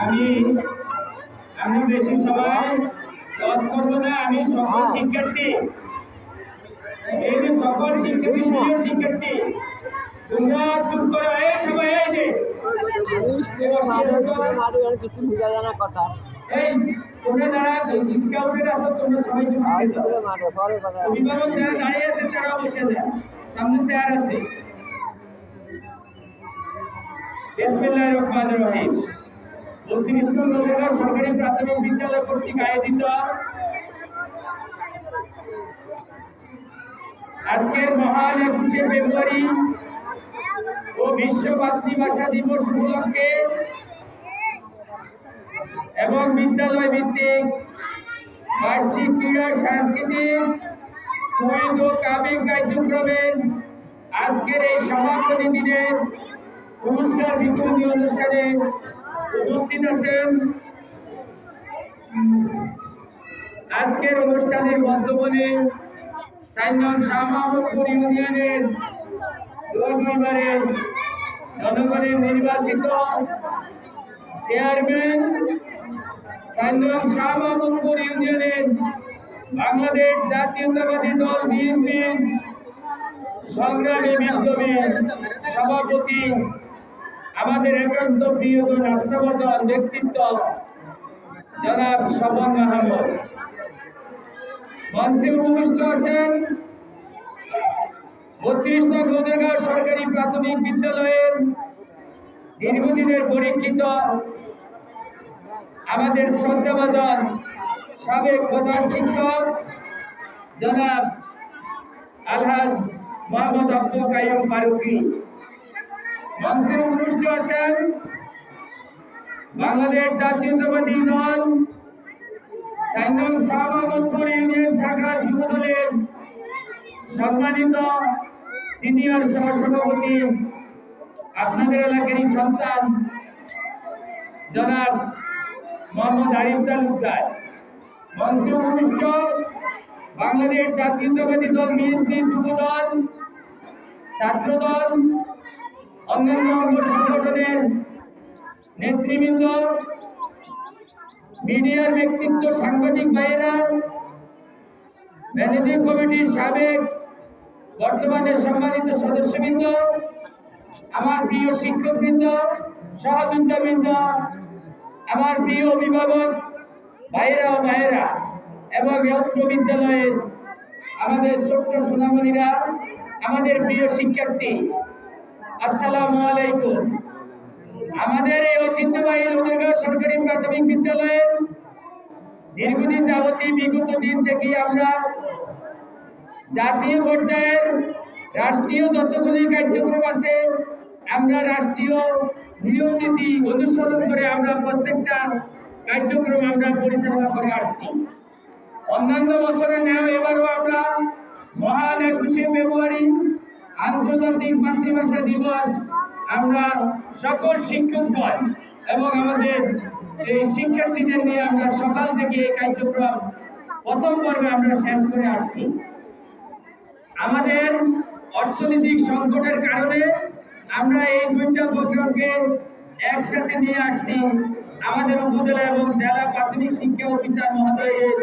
আমি আমি বেশি সময় লস করবো না। আমি সকল শিক্ষার্থী, এই যে সকল শিক্ষার্থী, প্রিয় শিক্ষার্থী, তোমরা চুপ করে এই সবাই, এই যে এই তোমরা যারা স্কাউটের আছো তোমরা সবাই চুপ করে যাও। অভিভাবক যারা দাঁড়িয়ে আছে তারাও বসে যায়, সামনে চেয়ার আছে। বিসমিল্লাহির রহমানির রহিম। দক্ষিণ স্কুল নদীগড় সরকারি প্রাথমিক বিদ্যালয় কর্তৃক আয়োজিত আজকের মহান 21শে ফেব্রুয়ারি ও বিশ্ব মাতৃভাষা দিবস উপলক্ষে এবং বিদ্যালয় ভিত্তিক বার্ষিক ক্রীড়া সাংস্কৃতিক কুইজ ও কাব্যিক কার্যক্রমের আজকের এই সমাপনী দিনের পুরস্কার বিতরণী অনুষ্ঠানে উপস্থিত আছেন আজকের অনুষ্ঠানের মধ্যমণি 4 নং শাহ মাহমুদপুর ইউনিয়নের 2 জনগণের নির্বাচিত চেয়ারম্যান, 4 নং শাহ মাহমুদপুর ইউনিয়নের বাংলাদেশ জাতীয়তাবাদী দল বিএনপির সংগ্রামী বিপ্লবী সভাপতি, আমাদের একান্ত প্রিয়জন আস্থাভাজন ব্যক্তিত্ব জনাব স্বপন মাহমুদ। মঞ্চে উপবিষ্ট আছেন 32 নং নদীগড় সরকারি প্রাথমিক বিদ্যালয়ের দীর্ঘদিনের পরীক্ষিত আমাদের শ্রদ্ধাভাজন সাবেক প্রধান শিক্ষক জনাব আলহাজ মোহাম্মদ আব্দুল কাইয়ুম ফারুকী। মঞ্চে উপবিষ্ট আছেন বাংলাদেশ জাতীয়তাবাদী দল 4 নং শাহ মাহমুদপুর ইউনিয়ন শাখার যুবদলের সম্মানিত সিনিয়র সহসভাপতি, আপনাদের এলাকারই সন্তান জনাব মোহাম্মদ আরিফ তালুকদার। মঞ্চে উপবিষ্ট বাংলাদেশ জাতীয়তাবাদী দল বিএনপি যুবদল, ছাত্রদল, অন্যান্য অঙ্গ সংগঠনের নেতৃবৃন্দ, মিডিয়ার ব্যক্তিত্ব, সাংবাদিক ভাইয়েরা, ম্যানেজিং কমিটির সাবেক বর্তমানের সম্মানিত সদস্যবৃন্দ, আমার প্রিয় শিক্ষকবৃন্দ, সহযোদ্ধাবৃন্দ, আমার প্রিয় অভিভাবক ভাইয়েরা ও ভাইয়েরা এবং অত্র বিদ্যালয়ের আমাদের ছোট্ট সোনামণিরা, আমাদের প্রিয় শিক্ষার্থী, আসসালামু আলাইকুম। আমাদের এই ঐতিহ্যবাহী নদীগড় সরকারি প্রাথমিক বিদ্যালয়ের দীর্ঘদিন যাবতীয় বিগত দিন থেকে আমরা জাতীয় পর্যায়ের রাষ্ট্রীয় যতগুলি কার্যক্রম আছে, আমরা রাষ্ট্রীয় নিয়ম নীতি অনুসরণ করে আমরা প্রত্যেকটা কার্যক্রম আমরা পরিচালনা করে আসছি। অন্যান্য বছরে নেওয়া এবারও আমরা মহান 21শে ফেব্রুয়ারি আন্তর্জাতিক মাতৃভাষা দিবস আমরা সকল শিক্ষকগণ এবং আমাদের এই শিক্ষার্থীদের নিয়ে আমরা সকাল থেকে এই কার্যক্রম প্রথম পর্বে আমরা শেষ করে আসছি। আমাদের অর্থনৈতিক সংকটের কারণে আমরা এই 2টা প্রোগ্রামকে একসাথে নিয়ে আসছি। আমাদের উপজেলা এবং জেলা প্রাথমিক শিক্ষা অফিসার মহোদয়ের